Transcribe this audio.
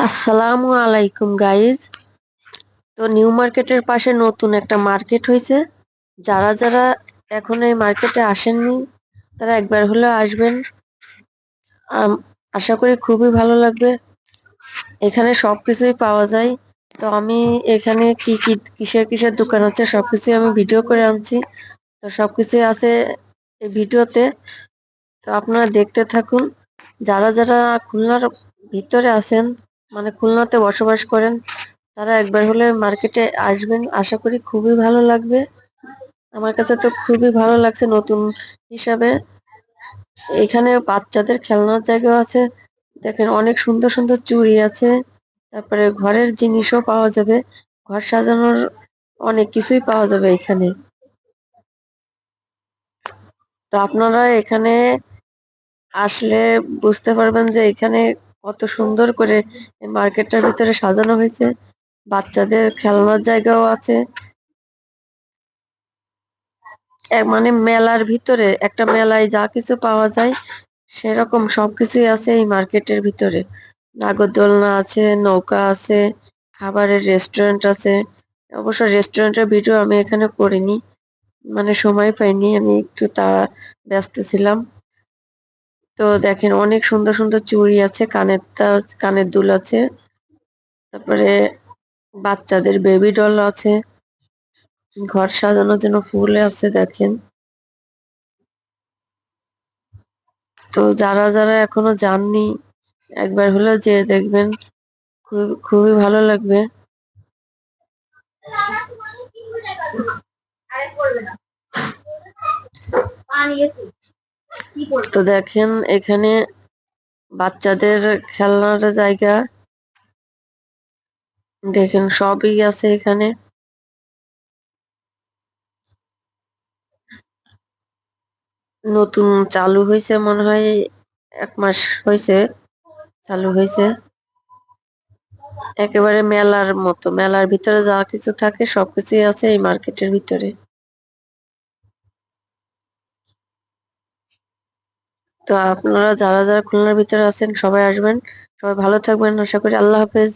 আসসালামু আলাইকুম গাইজ। তো নিউ মার্কেটের পাশে নতুন একটা মার্কেট হয়েছে। যারা যারা এখন এই মার্কেটে আসেননি তারা একবার হলেও আসবেন। আম, আশা করি খুবই ভালো লাগবে। এখানে সবকিছুই পাওয়া যায়। তো আমি এখানে কি কি কিসের কিসের দোকান হচ্ছে সবকিছুই আমি ভিডিও করে আনছি। তো সবকিছুই আছে এই ভিডিওতে। তো আপনারা দেখতে থাকুন। যারা যারা খুলনার ভিতরে আছেন, মানে খুলনাতে বসবাস করেন, তারা একবার হলে মার্কেটে আসবেন। আশা করি খুবই ভালো লাগবে। আমার কাছে তো খুবই ভালো লাগছে নতুন হিসাবে। এখানে বাচ্চাদের খেলনার জায়গা আছে। দেখেন অনেক সুন্দর সুন্দর চুড়ি আছে। তারপরে ঘরের জিনিসও পাওয়া যাবে। ঘর সাজানোর অনেক কিছুই পাওয়া যাবে এখানে। তো আপনারা এখানে আসলে বুঝতে পারবেন যে এখানে কত সুন্দর করে মার্কেটটার ভিতরে সাজানো হয়েছে। বাচ্চাদের খেলনার জায়গাও আছে। মানে মেলার ভিতরে একটা মেলায় যা কিছু পাওয়া যায় সেরকম সবকিছুই আছে এই মার্কেটের ভিতরে। নাগরদোলনা আছে, নৌকা আছে, খাবারের রেস্টুরেন্ট আছে। অবশ্য রেস্টুরেন্টের ভিডিও আমি এখানে করিনি, মানে সময় পাইনি, আমি একটু ব্যস্ত ছিলাম। তো দেখেন অনেক সুন্দর সুন্দর চুড়ি আছে, কানের দুল আছে। তারপরে বাচ্চাদের বেবি ডল আছে। ঘর সাজানোর জন্য ফুল আছে দেখেন। তো যারা যারা এখনো যাননি একবার হলেও যেয়ে দেখবেন, খুবই ভালো লাগবে। তো দেখেন এখানে বাচ্চাদের খেলনার জায়গা, দেখেন সবই আছে এখানে। নতুন চালু হয়েছে মনে হয়, 1 মাস হয়েছে চালু হয়েছে। একেবারে মেলার মতো, মেলার ভিতরে যা কিছু থাকে সবকিছুই আছে এই মার্কেটের ভিতরে। তো আপনারা যারা যারা খুলনার ভিতরে আছেন সবাই আসবেন। সবাই ভালো থাকবেন, আশা করি। আল্লাহ হাফেজ।